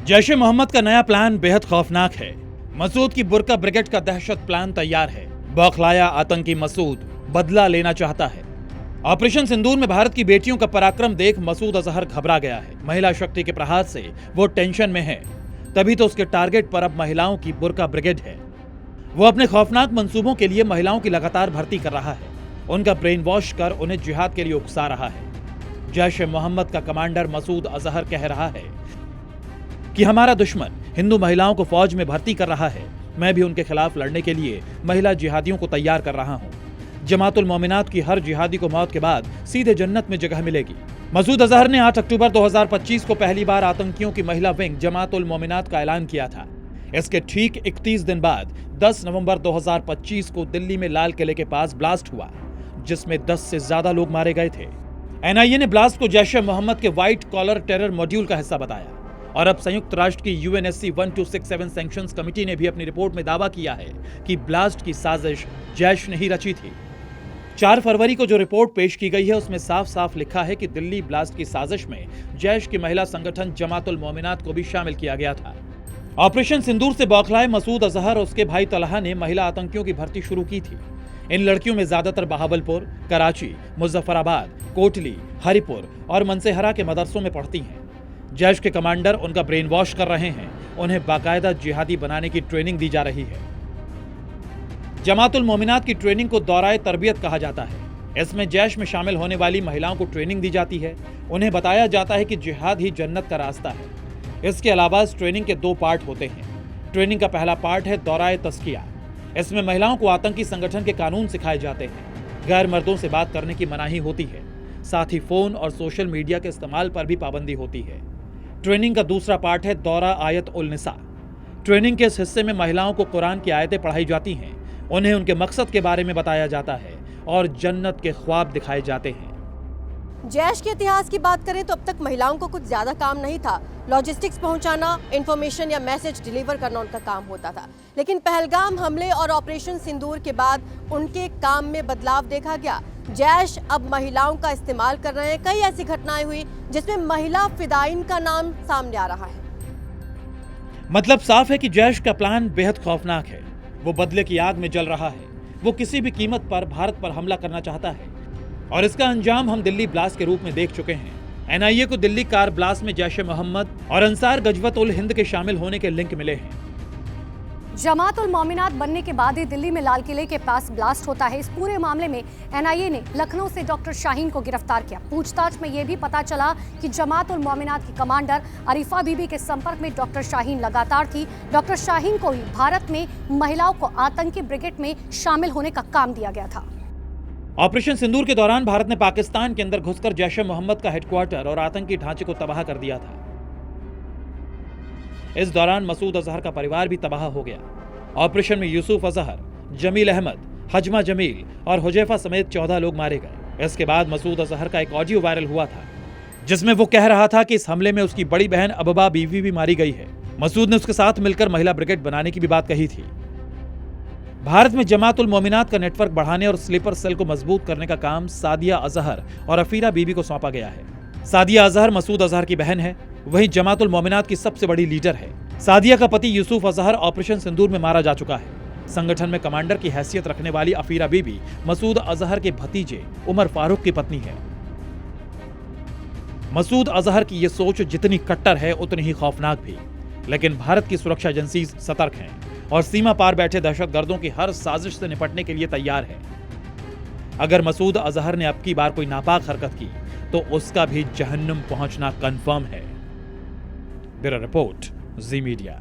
जैश ए मोहम्मद का नया प्लान बेहद खौफनाक है। मसूद की बुरका ब्रिगेड का दहशत प्लान तैयार है। बौखलाया आतंकी मसूद बदला लेना चाहता है। ऑपरेशन सिंदूर में भारत की बेटियों का पराक्रम देख मसूद अजहर घबरा गया है। महिला शक्ति के प्रहार से वो टेंशन में है। तभी तो उसके टारगेट पर अब महिलाओं की बुरका ब्रिगेड है। वो अपने खौफनाक मंसूबों के लिए महिलाओं की लगातार भर्ती कर रहा है। उनका ब्रेन वॉश कर उन्हें जिहाद के लिए उकसा रहा है। जैश ए मोहम्मद का कमांडर मसूद अजहर कह रहा है कि हमारा दुश्मन हिंदू महिलाओं को फौज में भर्ती कर रहा है। मैं भी उनके खिलाफ लड़ने के लिए महिला जिहादियों को तैयार कर रहा हूं। जमातुल मोमिनात की हर जिहादी को मौत के बाद सीधे जन्नत में जगह मिलेगी। मसूद अजहर ने 8 अक्टूबर 2025 को पहली बार आतंकियों की महिला विंग जमातुल मोमिनात का ऐलान किया था। इसके ठीक 31 दिन बाद 10 नवंबर 2025 को दिल्ली में लाल किले के पास ब्लास्ट हुआ, जिसमें 10 से ज्यादा लोग मारे गए थे। एनआईए ने ब्लास्ट को जैश ए मोहम्मद के व्हाइट कॉलर टेरर मॉड्यूल का हिस्सा बताया। और अब संयुक्त राष्ट्र की यूएनएससी 1267 सैंक्शंस कमेटी ने भी अपनी रिपोर्ट में दावा किया है कि ब्लास्ट की साजिश जैश ने ही रची थी। 4 फरवरी को जो रिपोर्ट पेश की गई है उसमें साफ साफ लिखा है कि दिल्ली ब्लास्ट की साजिश में जैश की महिला संगठन जमातुल मोमिनात को भी शामिल किया गया था। ऑपरेशन सिंदूर से बौखलाए मसूद अजहर और उसके भाई तलहा ने महिला आतंकियों की भर्ती शुरू की थी। इन लड़कियों में ज्यादातर बहावलपुर, कराची, मुजफ्फराबाद, कोटली, हरिपुर और मनसेहरा के मदरसों में पढ़ती हैं। जैश के कमांडर उनका ब्रेन वॉश कर रहे हैं। उन्हें बाकायदा जिहादी बनाने की ट्रेनिंग दी जा रही है। जमातुल मोमिनात की ट्रेनिंग को दौराए तरबियत कहा जाता है। इसमें जैश में शामिल होने वाली महिलाओं को ट्रेनिंग दी जाती है। उन्हें बताया जाता है कि जिहाद ही जन्नत का रास्ता है। इसके अलावा इस ट्रेनिंग के 2 पार्ट होते हैं। ट्रेनिंग का पहला पार्ट है दौराए तस्किया। इसमें महिलाओं को आतंकी संगठन के कानून सिखाए जाते हैं। गैर मर्दों से बात करने की मनाही होती है। साथ ही फोन और सोशल मीडिया के इस्तेमाल पर भी पाबंदी होती है। ट्रेनिंग का दूसरा पार्ट है दौरा आयत उल निसा। ट्रेनिंग के इस हिस्से में महिलाओं को कुरान की आयतें पढ़ाई जाती हैं। उन्हें उनके मकसद के बारे में बताया जाता है और जन्नत के ख्वाब दिखाए जाते हैं। जैश के इतिहास की बात करें तो अब तक महिलाओं को कुछ ज्यादा काम नहीं था। लॉजिस्टिक्स पहुंचाना, इंफॉर्मेशन या मैसेज डिलीवर करना उनका काम होता था। लेकिन पहलगाम हमले और ऑपरेशन सिंदूर के बाद उनके काम में बदलाव देखा गया। जैश अब महिलाओं का इस्तेमाल कर रहे हैं। कई ऐसी घटनाएं हुई जिसमें महिला फिदाइन का नाम सामने आ रहा है। मतलब साफ है कि जैश का प्लान बेहद खौफनाक है। वो बदले की आग में जल रहा है। वो किसी भी कीमत पर भारत पर हमला करना चाहता है और इसका अंजाम हम दिल्ली ब्लास्ट के रूप में देख चुके हैं। एनआईए को दिल्ली कार ब्लास्ट में जैश ए मोहम्मद और अंसार गजवत उल हिंद के शामिल होने के लिंक मिले हैं। जमातुल मोमिनात बनने के बाद ही दिल्ली में लाल किले के पास ब्लास्ट होता है। इस पूरे मामले में एनआईए ने लखनऊ से डॉक्टर शाहीन को गिरफ्तार किया। पूछताछ में यह भी पता चला कि जमातुल मोमिनात की कमांडर अरीफा बीबी के संपर्क में डॉक्टर शाहीन लगातार थी। डॉक्टर शाहीन को ही भारत में महिलाओं को आतंकी ब्रिगेड में शामिल होने का काम दिया गया था। ऑपरेशन सिंदूर के दौरान भारत ने पाकिस्तान के अंदर घुसकर जैश ए मोहम्मद का हेडक्वार्टर और आतंकी ढांचे को तबाह कर दिया था। इस दौरान मसूद अजहर का परिवार भी तबाह हो गया। ऑपरेशन में यूसुफ अजहर, जमील अहमद, हजमा जमील और हुजैफा समेत 14 लोग मारे गए। इसके बाद मसूद अजहर का एक ऑडियो वायरल हुआ था जिसमें वो कह रहा था कि इस हमले में उसकी बड़ी बहन अबबा बीवी भी मारी गई है। मसूद ने उसके साथ मिलकर महिला ब्रिगेड बनाने की भी बात कही थी। भारत में जमातुल मोमिनात का नेटवर्क बढ़ाने और स्लीपर सेल को मजबूत करने का काम सादिया अजहर और अफीरा बीबी को सौंपा गया है। सादिया अजहर मसूद अजहर की बहन है। वहीं जमातुल मोमिनात की सबसे बड़ी लीडर है। सादिया का पति यूसुफ अजहर ऑपरेशन सिंदूर में मारा जा चुका है। संगठन में कमांडर की हैसियत रखने वाली अफीरा बीबी मसूद अजहर के भतीजे उमर फारूक की पत्नी है। मसूद अजहर की यह सोच जितनी कट्टर है उतनी ही खौफनाक भी। लेकिन भारत की सुरक्षा एजेंसी सतर्क हैं और सीमा पार बैठे दहशतगर्दों की हर साजिश से निपटने के लिए तैयार है। अगर मसूद अजहर ने अब की बार कोई नापाक हरकत की तो उसका भी जहन्नुम पहुंचना कंफर्म है। ब्यूरो रिपोर्ट, जी मीडिया।